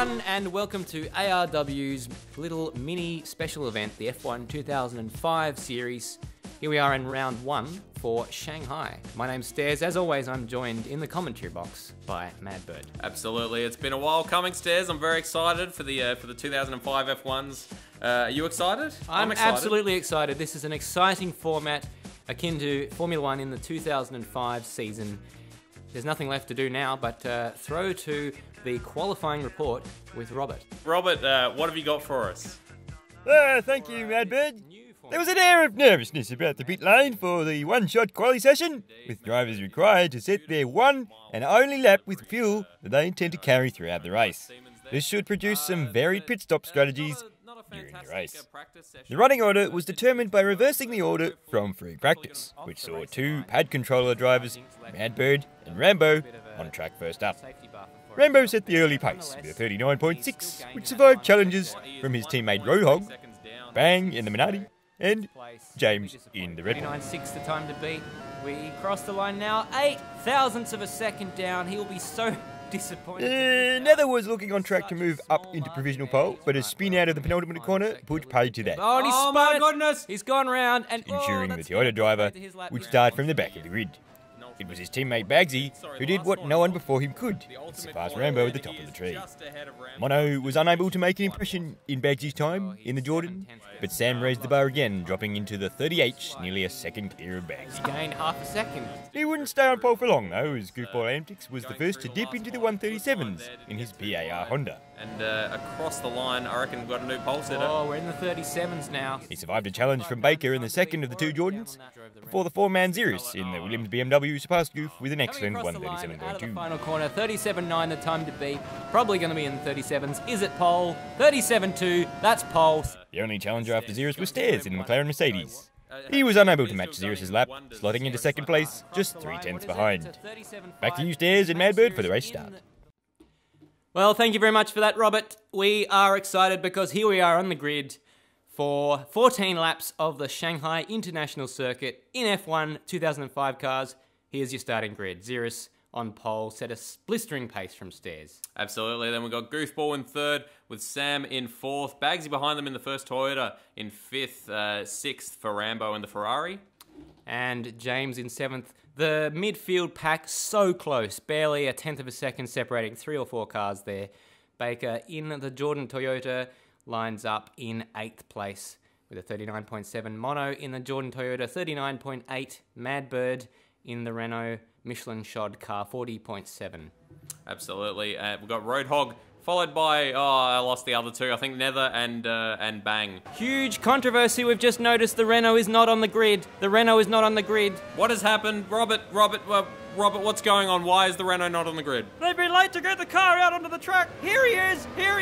everyone, and welcome to ARW's little mini special event, the F1 2005 series. Here we are in round 1 for Shanghai. My name's Stairs. As always, I'm joined in the commentary box by Madbird. Absolutely, it's been a while coming, Stairs. I'm very excited for the 2005 F1s. Are you excited? I'm excited. Absolutely excited. This is an exciting format akin to Formula 1 in the 2005 season. There's nothing left to do now but throw to the qualifying report with Robert. Robert, what have you got for us? Thank you, Madbird. There was an air of nervousness about the pit lane for the one-shot quali session, with drivers required to set their one and only lap with fuel that they intend to carry throughout the race. This should produce some varied pit stop strategies during the race. The running order was determined by reversing the order from free practice, which saw two pad controller drivers, Madbird and Rambo, on track first up. Rambo set the early pace with a 39.6, which survived challenges from his teammate Roadhog, Bang in the Minardi, and James in the Red Bull. 39.6 the time to beat. We cross the line now, 8 thousandths of a second down. He'll be so disappointed. Nether was looking on track to move up into provisional pole, but a spin out of the penultimate corner put paid to that. Oh, and he's spun my goodness! He's gone round and ensuring the Toyota driver would start from the back of the grid. It was his teammate Bagsy who did what no one before him could, surpass Rambo at the top of the tree. Mono was unable to make an impression in Bagsy's time in the Jordan, but Sam raised the bar again, dropping into the 30H, nearly a second clear of Bagsy. He gained half a second. He wouldn't stay on pole for long though, as Goofball Antics was the first to dip into the 137s in his PAR Honda. And across the line, I reckon we've got a new pole sitter. Oh, we're in the 37s now. He survived a challenge from Baker in the second of the two Jordans, before the four-man Zirus in the Williams BMW surpassed Goof with an excellent 137.2. Final corner, 37.9 the time to beat. Probably going to be in the 37s. Is it pole? 37.2, that's pole. The only challenger after Zirus was Stairs in the McLaren Mercedes. He was unable to match Zirus' lap, slotting into second place, just 3/10 behind. Back to you, Stairs and Madbird, for the race start. Well, thank you very much for that, Robert. We are excited because here we are on the grid for 14 laps of the Shanghai International Circuit in F1 2005 cars. Here's your starting grid. Zirus on pole, set a blistering pace from Stairs. Absolutely. Then we've got Goofball in third, with Sam in fourth. Bagsy behind them in the first Toyota in fifth, sixth for Rambo and the Ferrari. And James in seventh. The midfield pack so close, barely a tenth of a second separating 3 or 4 cars there. Baker in the Jordan Toyota lines up in 8th place with a 39.7. Mono in the Jordan Toyota, 39.8. Madbird in the Renault Michelin shod car, 40.7. Absolutely. We've got Roadhog, followed by, I lost the other two, I think Nether and Bang. Huge controversy, we've just noticed the Renault is not on the grid. The Renault is not on the grid. What has happened? Robert, what's going on? Why is the Renault not on the grid? They've been late to get the car out onto the track. Here he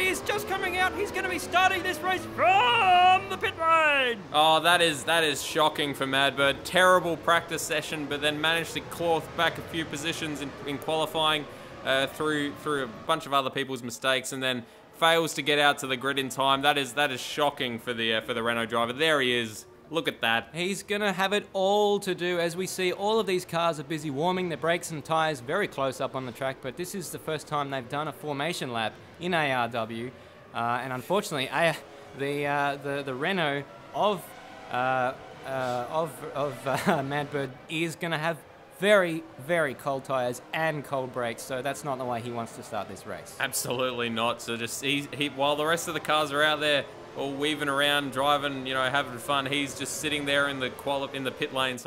is just coming out. He's going to be starting this race from the pit lane. Oh, that is shocking for Madbird. Terrible practice session, but then managed to claw back a few positions in qualifying. Through a bunch of other people's mistakes, and then fails to get out to the grid in time. That is shocking for the Renault driver. There he is. Look at that. He's gonna have it all to do. As we see, all of these cars are busy warming their brakes and tyres very close up on the track. But this is the first time they've done a formation lap in ARW, and unfortunately, the Renault of Madbird is gonna have very, very cold tyres and cold brakes, so that's not the way he wants to start this race. Absolutely not. So just while the rest of the cars are out there all weaving around, driving, having fun, he's just sitting there in the pit lane,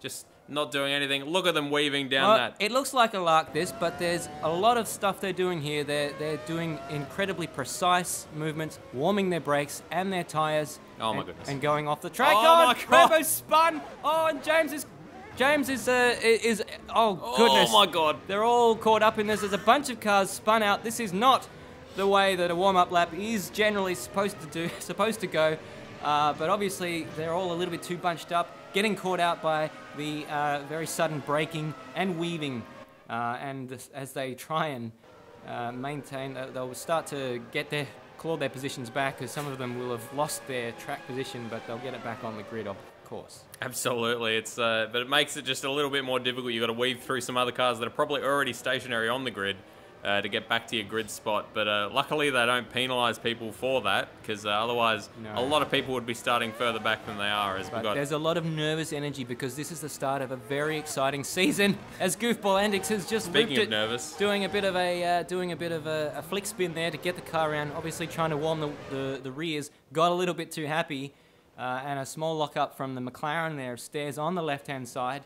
just not doing anything. Look at them weaving down that. It looks like a lark, this, but there's a lot of stuff they're doing here. They're doing incredibly precise movements, warming their brakes and their tyres. Oh my goodness. And going off the track. Oh my God. Rambo spun. Oh, and James is oh goodness. Oh my God. They're all caught up in this. There's a bunch of cars spun out. This is not the way that a warm-up lap is generally supposed to go. But obviously they're all a little bit too bunched up, getting caught out by the very sudden braking and weaving. And as they try and maintain, they'll start to claw their positions back, because some of them will have lost their track position, but they'll get it back on the grid, of course. Absolutely. It's but it makes it just a little bit more difficult. You've got to weave through some other cars that are probably already stationary on the grid. to get back to your grid spot. But luckily they don't penalise people for that, because otherwise a lot of people would be starting further back than they are. There's a lot of nervous energy because this is the start of a very exciting season. As Goofball Antics has just doing a bit of a flick spin there to get the car around. Obviously trying to warm the rears. Got a little bit too happy, and a small lock up from the McLaren there. Stairs on the left-hand side.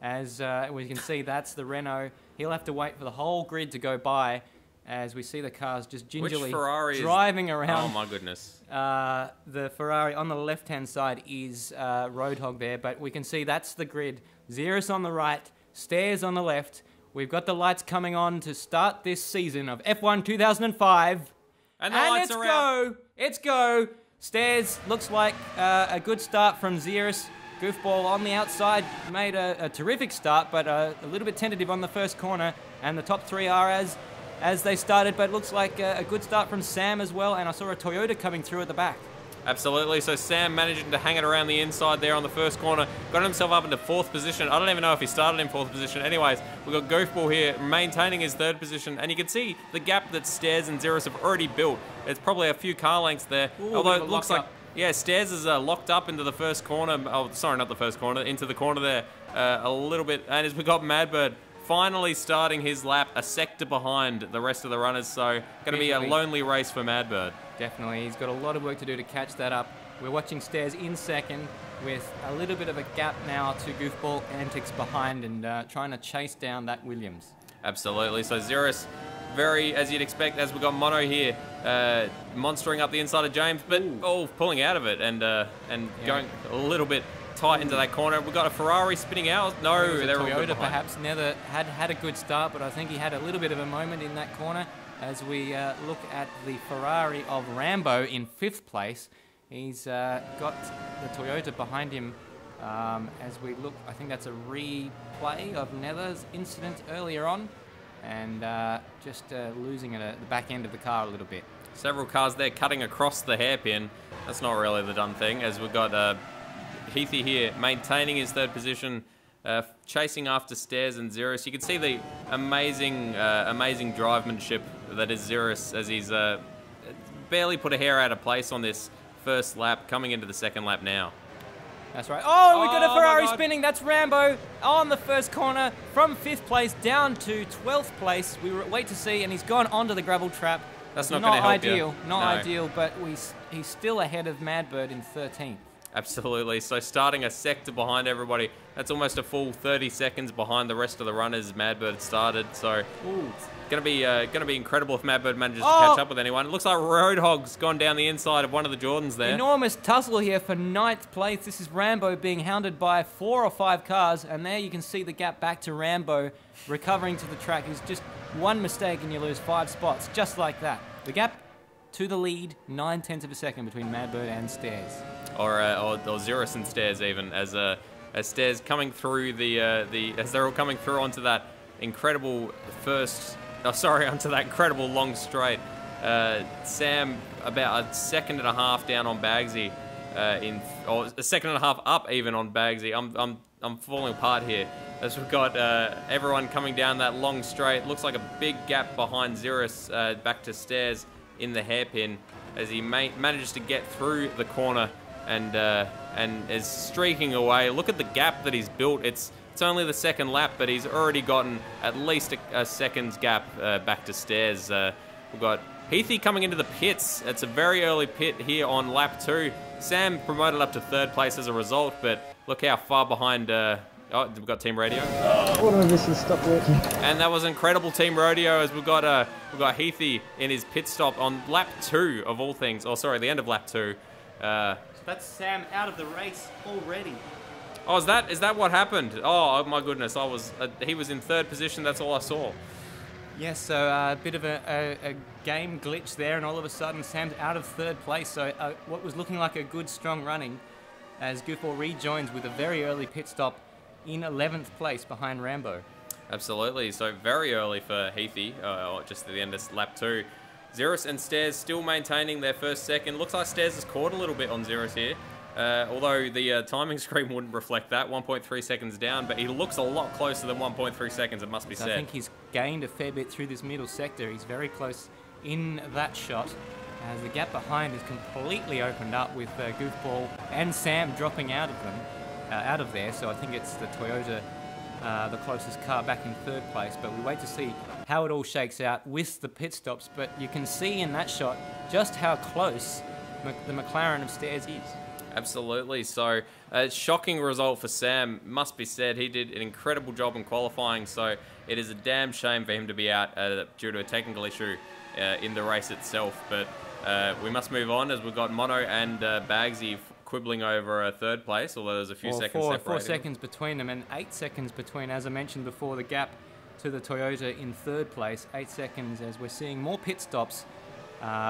As we can see, that's the Renault. He'll have to wait for the whole grid to go by as we see the cars just gingerly driving around. Oh my goodness. The Ferrari on the left-hand side is Roadhog there, but we can see that's the grid. Xeris on the right, Stairs on the left. We've got the lights coming on to start this season of F1 2005. And the lights are out. It's go. Stairs looks like a good start from Xeris. Goofball on the outside made a terrific start, but a little bit tentative on the first corner, and the top three are as they started, but it looks like a good start from Sam as well, and I saw a Toyota coming through at the back. Absolutely, so Sam managing to hang it around the inside there on the first corner, got himself up into 4th position. I don't even know if he started in 4th position. Anyways, we've got Goofball here maintaining his 3rd position, and you can see the gap that Stairs and Xeris have already built. It's probably a few car lengths there, although it looks like... Yeah, Stairs is locked up into the first corner. Oh, sorry, not the first corner. Into the corner there a little bit. And as we got Madbird finally starting his lap a sector behind the rest of the runners. So going to be a lonely race for Madbird. Definitely. He's got a lot of work to do to catch that up. We're watching Stairs in 2nd with a little bit of a gap now to Goofball Antics behind and trying to chase down that Williams. Absolutely. So Xeris, very, as you'd expect, as we got Mono here, monstering up the inside of James, but pulling out of it and going a little bit tight into that corner. We've got a Ferrari spinning out. No, they're all good behind. Perhaps Nether had a good start, but I think he had a little bit of a moment in that corner. As we look at the Ferrari of Rambo in 5th place, he's got the Toyota behind him. As we look, I think that's a replay of Nether's incident earlier on. And just losing at the back end of the car a little bit. Several cars there cutting across the hairpin. That's not really the done thing, as we've got Heathy here maintaining his 3rd position, chasing after Stairs and Xeris. You can see the amazing drivemanship that is Xeris, as he's barely put a hair out of place on this first lap, coming into the 2nd lap now. That's right. Oh, we got a Ferrari spinning. That's Rambo on the first corner from 5th place down to 12th place. We wait to see, and he's gone onto the gravel trap. That's not going to help ideal. You. Not ideal, but he's still ahead of Madbird in 13th. Absolutely. So starting a sector behind everybody. That's almost a full 30 seconds behind the rest of the runners Madbird started. So going to be incredible if Madbird manages to catch up with anyone. It looks like Roadhog's gone down the inside of one of the Jordans there. Enormous tussle here for 9th place. This is Rambo being hounded by 4 or 5 cars, and there you can see the gap back to Rambo recovering to the track. It's just one mistake and you lose 5 spots, just like that. The gap to the lead, 9/10 of a second between Madbird and Stairs. Or Xeris and Stairs even, as Stairs coming through as they're all coming through onto that incredible onto that incredible long straight. Sam about a 1.5 seconds down on Bagsy, or a 1.5 seconds up even on Bagsy. I'm falling apart here as we've got everyone coming down that long straight. Looks like a big gap behind Xeris back to Stairs in the hairpin as he manages to get through the corner and is streaking away. Look at the gap that he's built. It's only the 2nd lap, but he's already gotten at least a second's gap back to Stairs. We've got Heathy coming into the pits. It's a very early pit here on lap 2. Sam promoted up to 3rd place as a result, but look how far behind... we've got Team Radio. One of this has stopped working. And that was incredible Team Radio, as we've got Heathy in his pit stop on lap 2 of all things. Oh, sorry, the end of lap 2. So that's Sam out of the race already. Oh, is that what happened? Oh my goodness, he was in 3rd position. That's all I saw. Yes, so a bit of a game glitch there, and all of a sudden Sam's out of 3rd place. So what was looking like a good strong running, as Goofball rejoins with a very early pit stop in 11th place behind Rambo. Absolutely. So very early for Heathy, just at the end of lap 2. Xeris and Stairs still maintaining their first second. Looks like Stairs has caught a little bit on Xeris here. Although the timing screen wouldn't reflect that, 1.3 seconds down, but he looks a lot closer than 1.3 seconds, it must be said. I think he's gained a fair bit through this middle sector. He's very close in that shot, as the gap behind is completely opened up with Goofball and Sam dropping out of there. So I think it's the Toyota, the closest car, back in third place. But we wait to see how it all shakes out with the pit stops. But you can see in that shot just how close the McLaren of Stairs is. Absolutely. So, shocking result for Sam, must be said. He did an incredible job in qualifying, so it is a damn shame for him to be out due to a technical issue in the race itself. But we must move on, as we've got Mono and Bagsy quibbling over third place, although there's a few seconds separating. 4 seconds between them, and 8 seconds between, as I mentioned before, the gap to the Toyota in third place. 8 seconds as we're seeing more pit stops,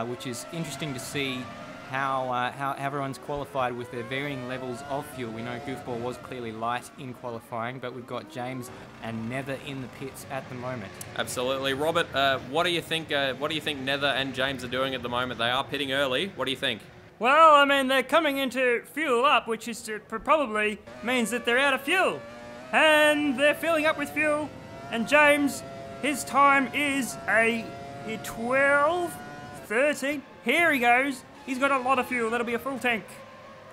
which is interesting to see how everyone's qualified with their varying levels of fuel. We know Goofball was clearly light in qualifying, but we've got James and Nether in the pits at the moment. Absolutely. Robert, what do you think Nether and James are doing at the moment? They are pitting early. What do you think? Well, I mean, they're coming into fuel up, which is probably means that they're out of fuel. And they're filling up with fuel. And James, his time is a 12:13. Here he goes. He's got a lot of fuel. That'll be a full tank.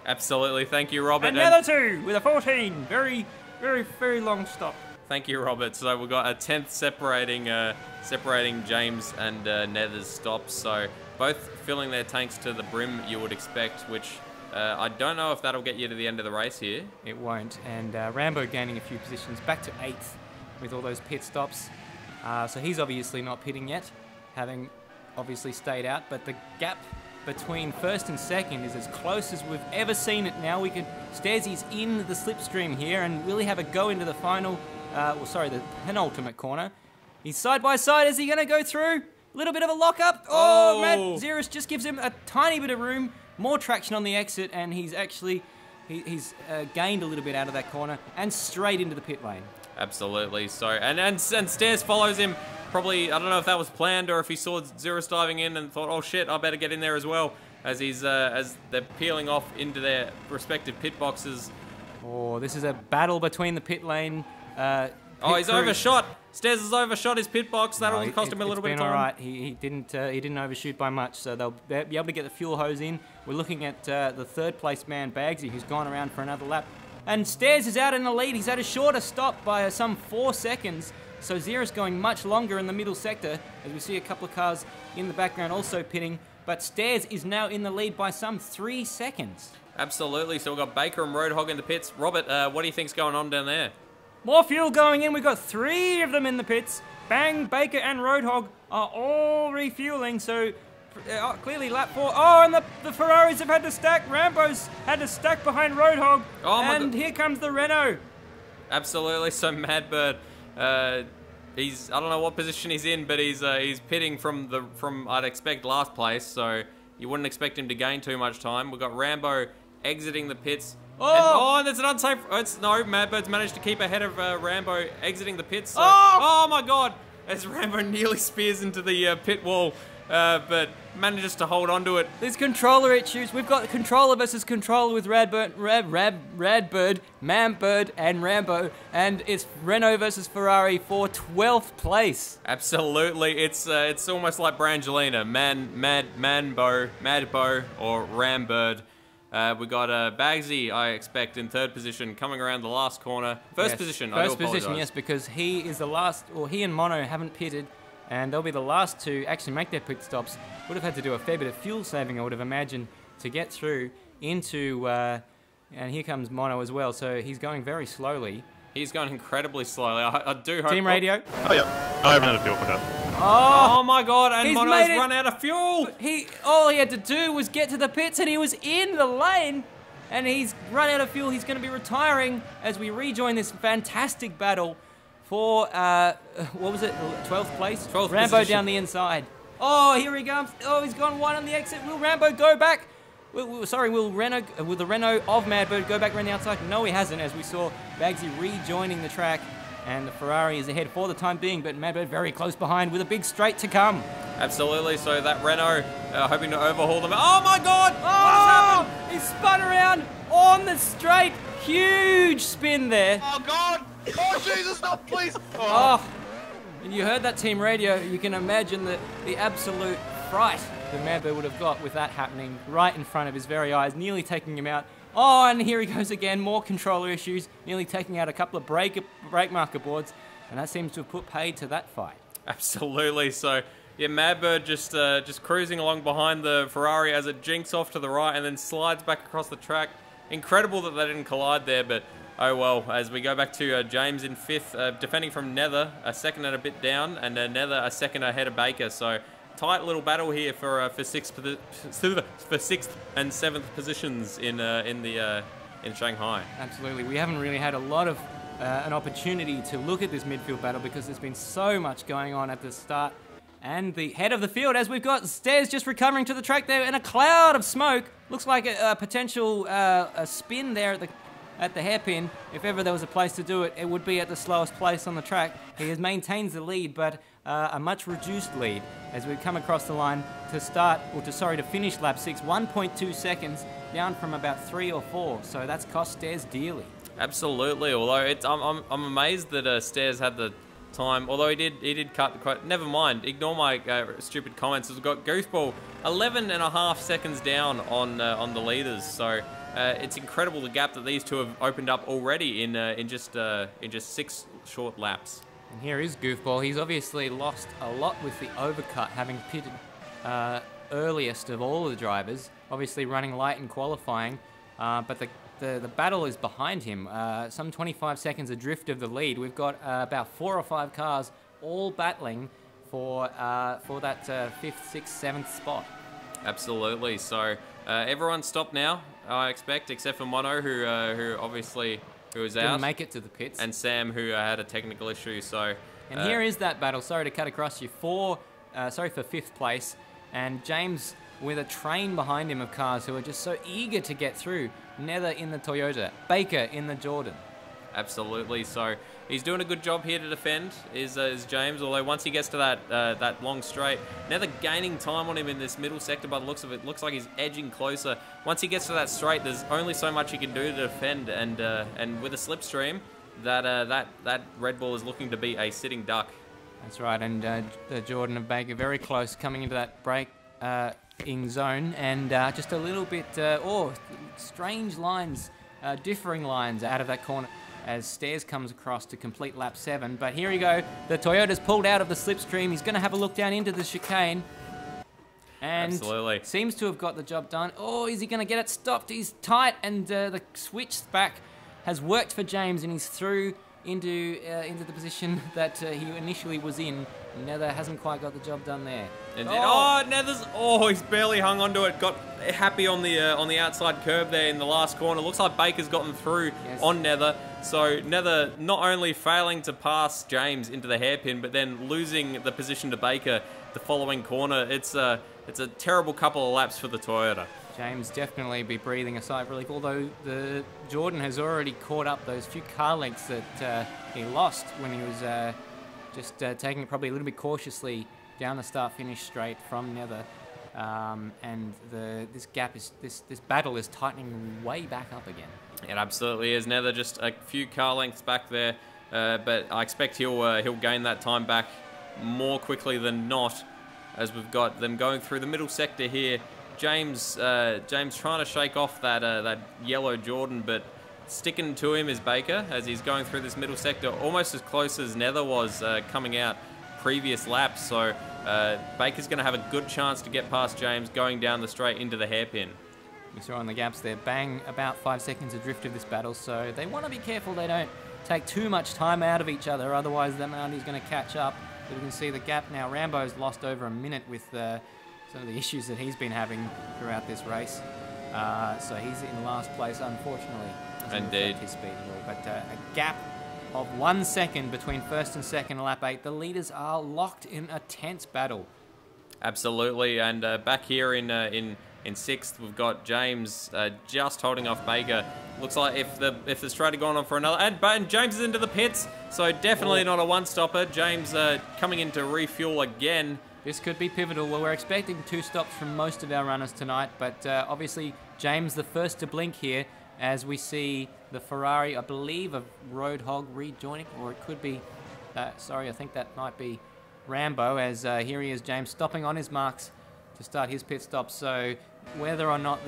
Absolutely. Thank you, Robert. And Nether too, with a 14. Very, very, very long stop. Thank you, Robert. So we've got a 10th separating James and Nether's stops. So both filling their tanks to the brim, you would expect, which I don't know if that'll get you to the end of the race here. It won't. And Rambo gaining a few positions, back to 8th with all those pit stops. So he's obviously not pitting yet, having obviously stayed out. But the gap between first and second is as close as we've ever seen it now. Stairsy's in the slipstream here and really have a go into the final, the penultimate corner. He's side by side. Is he going to go through? A little bit of a lock-up. Oh, Matt Xeris just gives him a tiny bit of room, more traction on the exit, and he's actually he's gained a little bit out of that corner and straight into the pit lane. Absolutely. So, and Stairs follows him. Probably, I don't know if that was planned or if he saw Xeris diving in and thought, oh shit, I better get in there as well, as they're peeling off into their respective pit boxes. Oh, this is a battle between the pit lane. He's overshot. Stairs has overshot his pit box. That'll cost him a little bit of time. All right. He didn't overshoot by much, so they'll be able to get the fuel hose in. We're looking at the third place man, Bagsy, who's gone around for another lap. And Stairs is out in the lead. He's had a shorter stop by some 4 seconds. So Xeris going much longer in the middle sector, as we see a couple of cars in the background also pitting. But Stairs is now in the lead by some 3 seconds. Absolutely. So we've got Baker and Roadhog in the pits. Robert, what do you think's going on down there? More fuel going in. We've got 3 of them in the pits. Bang, Baker and Roadhog are all refueling. So clearly lap 4. Oh, and the Ferraris have had to stack. Rambo's had to stack behind Roadhog. Oh, and here comes the Renault. Absolutely. So Madbird, I don't know what position he's in, but he's pitting from I'd expect last place. So you wouldn't expect him to gain too much time. We've got Rambo exiting the pits. And there's an unsafe. No, Madbird's managed to keep ahead of Rambo exiting the pits. So, oh my God! As Rambo nearly spears into the pit wall, but manages to hold on to it. There's controller issues. We've got controller versus controller with Radbird, Manbird, and Rambo, and it's Renault versus Ferrari for 12th place. Absolutely, it's almost like Brangelina, Madbo, or Rambird. We got Bagsy, I expect, in third position, coming around the last corner. First position, I do apologize. First position, yes, because he is the last, or he and Mono haven't pitted, and they'll be the last to actually make their pit stops. Would have had to do a fair bit of fuel saving, I would have imagined, to get through into, and here comes Mono as well, so he's going very slowly. He's going incredibly slowly. I do hope... Team radio. Oh, yeah. I haven't had a fuel for that. Oh my God, and Mono's run out of fuel! All he had to do was get to the pits and he was in the lane, and he's run out of fuel. He's going to be retiring as we rejoin this fantastic battle for, what was it, 12th place? 12th Rambo position. down the inside. Oh, here he comes. Oh, he's gone wide on the exit. Will Rambo go back? Will the Renault of Madbird go back around the outside? No, he hasn't, as we saw Bagsy rejoining the track. And the Ferrari is ahead for the time being, but Madbird very close behind with a big straight to come. Absolutely, so that Renault hoping to overhaul them. Oh my God! Oh! He spun around. on the straight. Huge spin there. Oh, God! Oh, Jesus, no, please! Oh, and you heard that team radio. You can imagine the absolute fright that Madbird would have got with that happening right in front of his very eyes, nearly taking him out. Oh, and here he goes again, more controller issues, nearly taking out a couple of brake marker boards, and that seems to have put paid to that fight. Absolutely. So, yeah, Madbird just cruising along behind the Ferrari as it jinks off to the right and then slides back across the track. Incredible that they didn't collide there, but oh well. As we go back to James in 5th, defending from Nether, a second and a bit down, and Nether a second ahead of Baker. So, tight little battle here for 6th and 7th positions in Shanghai. Absolutely. We haven't really had a lot of an opportunity to look at this midfield battle because there's been so much going on at the start and the head of the field, as we've got Stairs just recovering to the track there in a cloud of smoke. Looks like a potential a spin there at the hairpin. If ever there was a place to do it, it would be at the slowest place on the track. He maintains the lead, but a much reduced lead as we come across the line to finish lap 6. 1.2 seconds down from about 3 or 4. So that's cost Stairs dearly. Absolutely. Although I'm amazed that Stairs had the time. Although he did cut the quote. Never mind. Ignore my stupid comments. We've got Goofball 11.5 seconds down on the leaders. So it's incredible the gap that these two have opened up already in just 6 short laps. And here is Goofball. He's obviously lost a lot with the overcut, having pitted earliest of all of the drivers. Obviously running light in qualifying, but the battle is behind him. Some 25 seconds adrift of the lead. We've got about 4 or 5 cars all battling for that 5th, 6th, 7th spot. Absolutely. So everyone's stopped now, I expect, except for Mono, who obviously was out. Didn't make it to the pits. And Sam, who had a technical issue. So. And here is that battle. Sorry to cut across you. For 5th place, and James with a train behind him of cars who are just so eager to get through. Nether in the Toyota, Baker in the Jordan. Absolutely. So he's doing a good job here to defend, is James. Although once he gets to that long straight, Nether gaining time on him in this middle sector. By the looks of it, looks like he's edging closer. Once he gets to that straight, there's only so much he can do to defend. And with a slipstream, that Red Bull is looking to be a sitting duck. That's right. And the Jordan of Baker very close coming into that break. In zone, and just a little bit strange lines, differing lines out of that corner as Stairs comes across to complete lap 7. But here we go, the Toyota's pulled out of the slipstream. He's going to have a look down into the chicane and absolutely seems to have got the job done. Oh, is he going to get it stopped? He's tight, and the switch back has worked for James, and he's through into the position that he initially was in. Nether hasn't quite got the job done there. And Nether's he's barely hung onto it. Got happy on the outside curb there in the last corner. Looks like Baker's gotten through on Nether. So Nether not only failing to pass James into the hairpin, but then losing the position to Baker the following corner. It's a terrible couple of laps for the Toyota. James definitely be breathing a sigh of relief, although the Jordan has already caught up those few car lengths that he lost when he was just taking it probably a little bit cautiously down the start-finish straight from Nether. And this battle is tightening way back up again. It absolutely is. Nether just a few car lengths back there, but I expect he'll gain that time back more quickly than not, as we've got them going through the middle sector here. James trying to shake off that yellow Jordan, but sticking to him is Baker as he's going through this middle sector, almost as close as Nether was coming out previous laps. So Baker's going to have a good chance to get past James going down the straight into the hairpin. You saw on the gaps there, bang, about 5 seconds adrift of this battle, so they want to be careful they don't take too much time out of each other, otherwise the Mounty's going to catch up. But you can see the gap now. Rambo's lost over a minute with some of the issues that he's been having throughout this race. So he's in last place, unfortunately. Indeed. His speed at all. But a gap of 1 second between first and second lap 8. The leaders are locked in a tense battle. Absolutely. And back here in 6th, we've got James just holding off Baker. Looks like if the straight had gone on for another, and James is into the pits, so definitely not a one-stopper. James coming in to refuel again. This could be pivotal. Well, we're expecting 2 stops from most of our runners tonight, but obviously James the first to blink here. as we see the Ferrari, I believe, of Roadhog rejoining, or it could be, sorry, I think that might be Rambo, as here he is, James, stopping on his marks to start his pit stop. So whether or not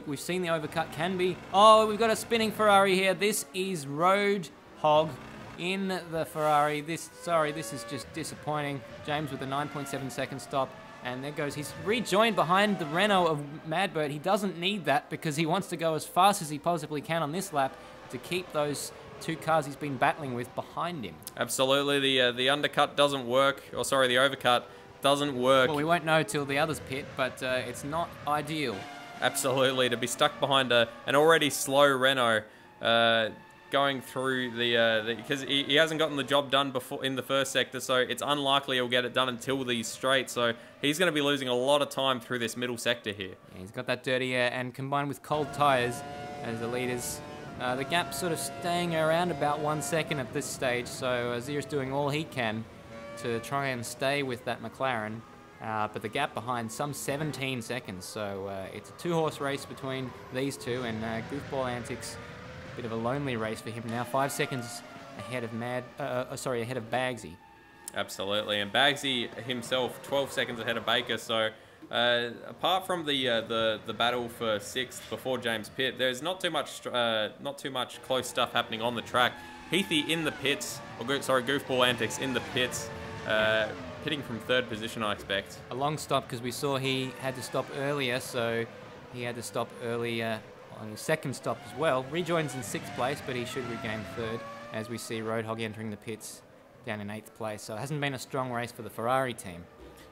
we've seen the overcut can be, oh, we've got a spinning Ferrari here. This is Roadhog in the Ferrari. This is just disappointing. James with a 9.7 second stop. And there goes, he's rejoined behind the Renault of Madbird. He doesn't need that because he wants to go as fast as he possibly can on this lap to keep those two cars he's been battling with behind him. Absolutely, the undercut doesn't work, or sorry, the overcut doesn't work. Well, we won't know till the others pit, but it's not ideal. Absolutely, to be stuck behind an already slow Renault, going through because he hasn't gotten the job done before in the first sector, so it's unlikely he'll get it done until these straight. So he's going to be losing a lot of time through this middle sector here. Yeah, he's got that dirty air, and combined with cold tyres as the leaders, the gap sort of staying around about 1 second at this stage. So Azir's doing all he can to try and stay with that McLaren, but the gap behind some 17 seconds. So it's a two-horse race between these two, and Goofball Antics. Bit of a lonely race for him now. 5 seconds ahead of ahead of Bagsy. Absolutely, and Bagsy himself 12 seconds ahead of Baker. So apart from the battle for 6th before James pit, there's not too much close stuff happening on the track. Heathy in the pits, Goofball Antics in the pits, pitting from 3rd position, I expect. A long stop because we saw he had to stop earlier, so he had to stop earlier on his 2nd stop as well. Rejoins in 6th place, but he should regain 3rd, as we see Roadhog entering the pits down in 8th place. So it hasn't been a strong race for the Ferrari team.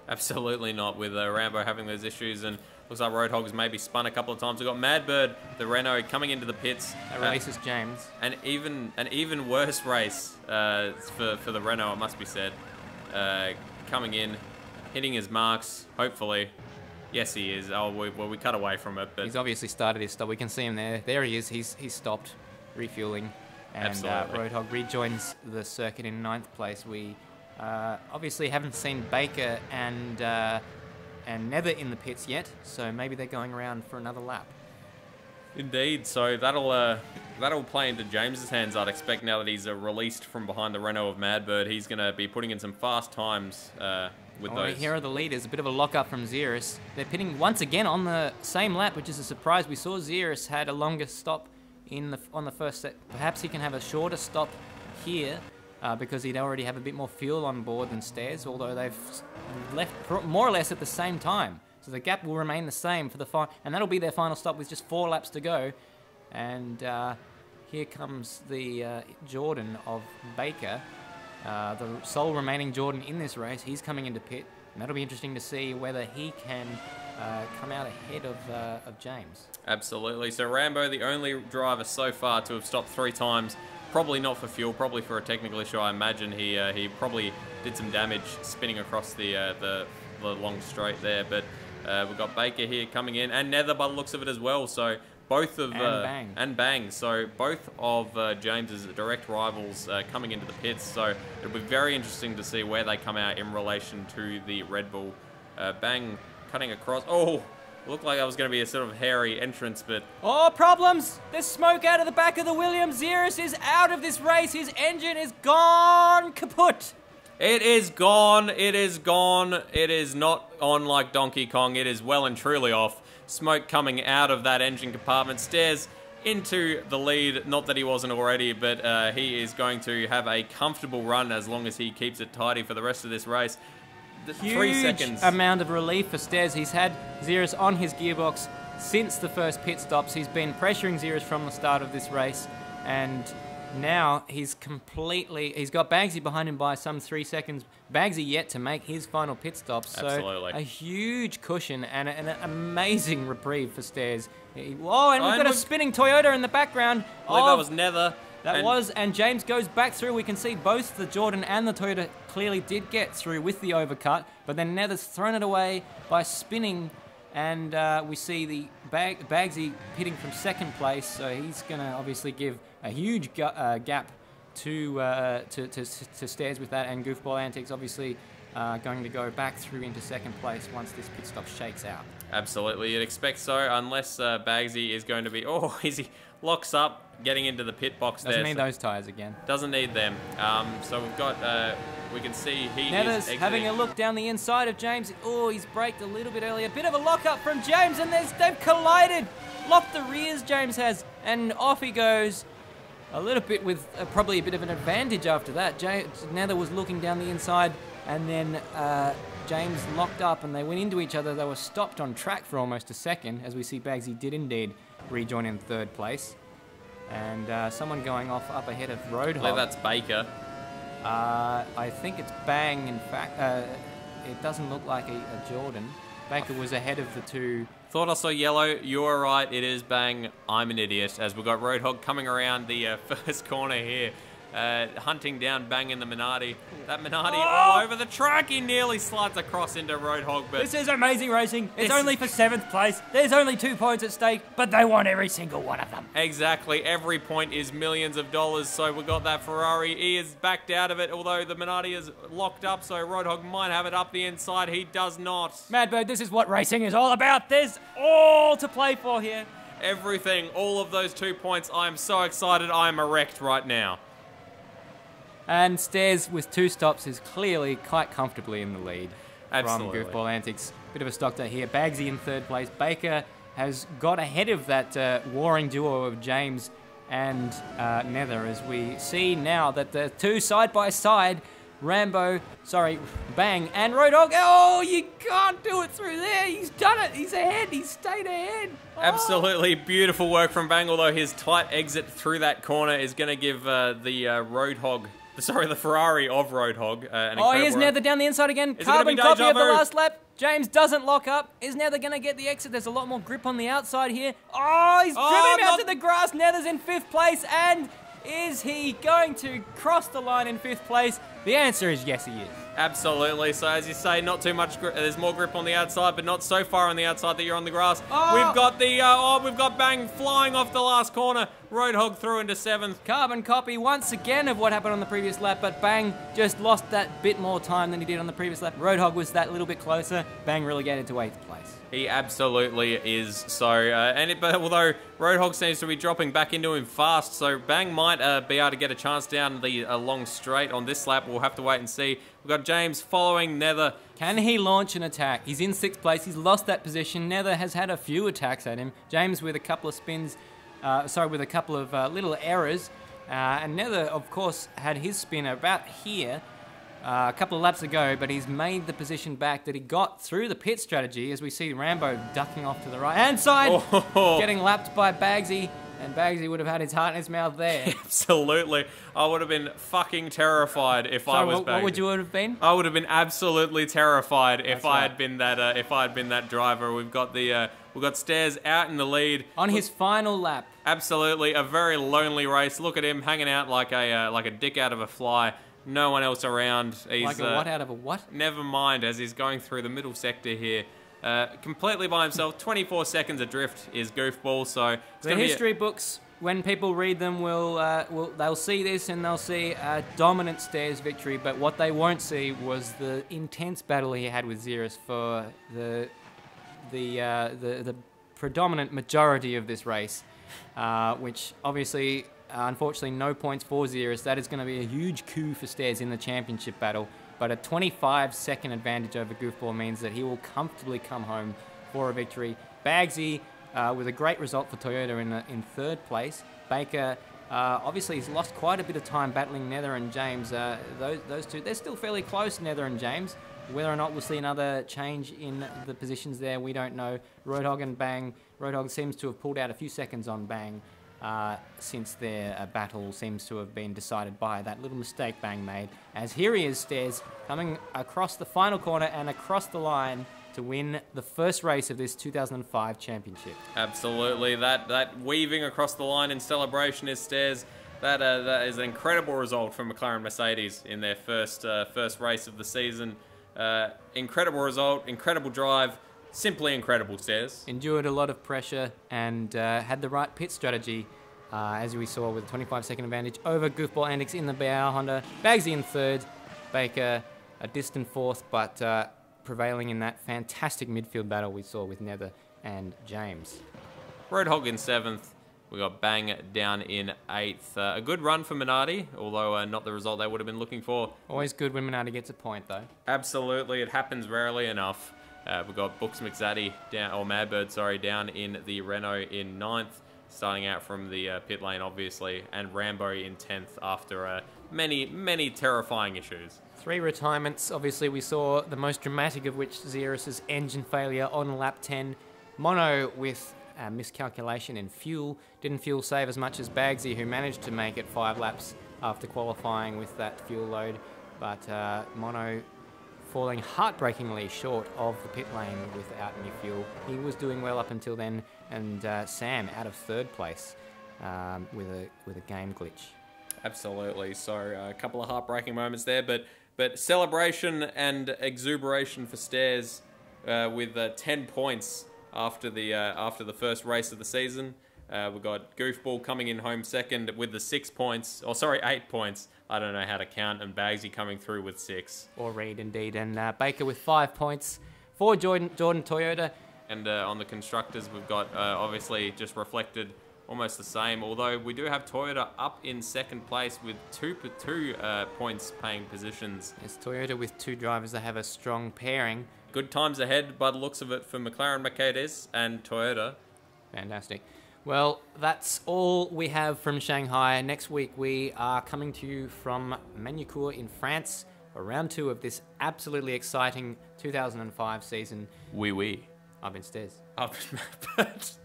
Absolutely not, with Rambo having those issues, and looks like Roadhog's maybe spun a couple of times. We've got Madbird, the Renault, coming into the pits. That releases James. An even worse race for the Renault, it must be said. Coming in, hitting his marks, hopefully. Yes, he is. Oh, we cut away from it, but he's obviously started his stop. We can see him there. There he is. He's stopped, refueling, and Roadhog rejoins the circuit in 9th place. We obviously haven't seen Baker and Nether in the pits yet, so maybe they're going around for another lap. Indeed. So that'll play into James's hands, I'd expect, now that he's released from behind the Renault of Madbird. He's going to be putting in some fast times. With those. Here are the leaders. A bit of a lock-up from Xerus. They're pitting once again on the same lap, which is a surprise. We saw Xerus had a longer stop on the first set. Perhaps he can have a shorter stop here because he'd already have a bit more fuel on board than Stairs, although they've left more or less at the same time. So the gap will remain the same for the final, and that'll be their final stop with just 4 laps to go. And here comes the Jordan of Baker. The sole remaining Jordan in this race. He's coming into pit, and that'll be interesting to see whether he can come out ahead of James. Absolutely. So Rambo, the only driver so far to have stopped 3 times, probably not for fuel, probably for a technical issue. I imagine he probably did some damage spinning across the long straight there. But we've got Baker here coming in, and Nether by the looks of it as well. So both of and Bang. So both of James's direct rivals coming into the pits. So it'll be very interesting to see where they come out in relation to the Red Bull. Bang cutting across. Oh, looked like that was going to be a sort of hairy entrance, but oh, problems! There's smoke out of the back of the Williams. Xerus is out of this race. His engine is gone kaput. It is gone. It is gone. It is not on like Donkey Kong. It is well and truly off. Smoke coming out of that engine compartment. Stairs into the lead. Not that he wasn't already, but he is going to have a comfortable run as long as he keeps it tidy for the rest of this race. Huge 3 seconds. Amount of relief for Stairs. He's had Xerus on his gearbox since the first pit stops. He's been pressuring Xerus from the start of this race, and now he's got Bagsy behind him by some 3 seconds. Bagsy yet to make his final pit stop. So absolutely. A huge cushion and an amazing reprieve for Stairs. Whoa, and we've got a spinning Toyota in the background. I believe that was Nether. And James goes back through. We can see both the Jordan and the Toyota clearly did get through with the overcut, but then Nether's thrown it away by spinning, and we see the Bagsy pitting from 2nd place, so he's going to obviously give a huge gap to Stairs with that, and Goofball Antics obviously going to go back through into 2nd place once this pit stop shakes out. Absolutely, you'd expect so, unless Bagsy is going to be... Oh, he locks up, getting into the pit box there. Doesn't need those tyres again. Doesn't need them. So we've got... we can see he Nether's is exiting. having a look down the inside of James. Oh, he's braked a little bit earlier. Bit of a lock-up from James, and they've collided. Locked the rears, James has, and off he goes. A little bit with probably a bit of an advantage after that. Nether was looking down the inside, and then James locked up, and they went into each other. They were stopped on track for almost a second, as we see Bagsy did indeed rejoin in third place. And someone going off up ahead of Roadhog. I believe that's Baker. I think it's Bang, in fact. It doesn't look like a Jordan. Baker was ahead of the two. Thought I saw yellow. You are right. It is Bang. I'm an idiot. As we've got Roadhog coming around the first corner here. Hunting down Bang in the Minardi. That Minardi all over the track. He nearly slides across into Roadhog. But this is amazing racing. It's only for 7th place. There's only 2 points at stake, but they want every single one of them. Exactly. Every point is millions of dollars. So we got that Ferrari. He is backed out of it, although the Minardi is locked up. So Roadhog might have it up the inside. He does not. Madbird, this is what racing is all about. There's all to play for here. Everything. All of those 2 points. I am so excited. I am erect right now. And Stairs, with 2 stops, is clearly quite comfortably in the lead. Absolutely. From Goofball Antics. Bit of a stock day here. Bagsy in third place. Baker has got ahead of that warring duo of James and Nether, as we see now that the two side by side, Bang and Roadhog. Oh, you can't do it through there. He's done it. He's ahead. He's stayed ahead. Oh. Absolutely beautiful work from Bang, although his tight exit through that corner is going to give the Ferrari of Roadhog. Here's Nether down the inside again. Carbon copy of the last lap. James doesn't lock up. Is Nether going to get the exit? There's a lot more grip on the outside here. Oh, he's driven him out to the grass. Nether's in 5th place. And is he going to cross the line in 5th place? The answer is yes, he is. Absolutely. So as you say, not too much grip. There's more grip on the outside, but not so far on the outside that you're on the grass. Oh. We've got Bang flying off the last corner. Roadhog through into 7th. Carbon copy once again of what happened on the previous lap, but Bang just lost that bit more time than he did on the previous lap. Roadhog was that little bit closer. Bang relegated to 8th place. He absolutely is. So, although Roadhog seems to be dropping back into him fast, so Bang might be able to get a chance down the long straight on this lap. We'll have to wait and see. We've got James following Nether. Can he launch an attack? He's in 6th place. He's lost that position. Nether has had a few attacks at him. James with a couple of spins, with a couple of little errors. And Nether, of course, had his spin about here a couple of laps ago, but he's made the position back that he got through the pit strategy, as we see Rambo ducking off to the right-hand side, getting lapped by Bagsy. And Bagsy would have had his heart in his mouth there. Absolutely. I would have been fucking terrified if I was Bagsy. What would you have been? I would have been absolutely terrified if I had been that driver. We've got Stairs out in the lead on his final lap. Absolutely, a very lonely race. Look at him hanging out like a dick out of a fly. No one else around. He's, like a what out of a what? Never mind, as he's going through the middle sector here. Completely by himself. 24 seconds adrift is Goofball. So the history books, when people read them, they'll see this and they'll see a dominant Stairs victory. But what they won't see was the intense battle he had with Xerus for the predominant majority of this race, which obviously. Unfortunately, no points for Xerus. That is going to be a huge coup for Stairs in the championship battle. But a 25-second advantage over Goofball means that he will comfortably come home for a victory. Bagsy, with a great result for Toyota in 3rd place. Baker, obviously, he's lost quite a bit of time battling Nether and James. Those two, they're still fairly close, Nether and James. Whether or not we'll see another change in the positions there, we don't know. Roadhog and Bang. Roadhog seems to have pulled out a few seconds on Bang. Since their battle seems to have been decided by that little mistake Bang made. As here he is, Stairs, coming across the final corner and across the line to win the first race of this 2005 championship. Absolutely, that weaving across the line in celebration is Stairs. That is an incredible result from McLaren Mercedes in their first race of the season. Incredible result, incredible drive. Simply incredible, Stairs. Endured a lot of pressure and had the right pit strategy, as we saw with a 25-second advantage over Goofball Antics in the BR Honda. Bagsy in 3rd, Baker a distant 4th, but prevailing in that fantastic midfield battle we saw with Nether and James. Roadhog in 7th. We got Bang down in 8th. A good run for Minardi, although not the result they would have been looking for. Always good when Minardi gets a point, though. Absolutely, it happens rarely enough. We've got Books McZaddy down, or Madbird, sorry, down in the Renault in 9th, starting out from the pit lane, obviously, and Rambo in 10th after many terrifying issues. 3 retirements. Obviously, we saw the most dramatic of which, Xeros's engine failure on lap 10. Mono with miscalculation in fuel. Didn't fuel save as much as Bagsy, who managed to make it 5 laps after qualifying with that fuel load. But Mono falling heartbreakingly short of the pit lane without any fuel. He was doing well up until then, and Sam out of 3rd place with a game glitch. Absolutely. So a couple of heartbreaking moments there, but celebration and exuberation for Stairs with 10 points after the first race of the season. We've got Goofball coming in home 2nd with the 8 points. I don't know how to count, and Bagsy coming through with 6. Or Reed, indeed. And Baker with 5 points for Jordan Toyota. And on the constructors, we've got obviously just reflected almost the same, although we do have Toyota up in 2nd place with 2 points paying positions. It's Toyota with 2 drivers that have a strong pairing. Good times ahead by the looks of it for McLaren Mercedes and Toyota. Fantastic. Well, that's all we have from Shanghai. Next week we are coming to you from Manucourt in France for round 2 of this absolutely exciting 2005 season. Oui. I've been Stairs. I've been Madbird.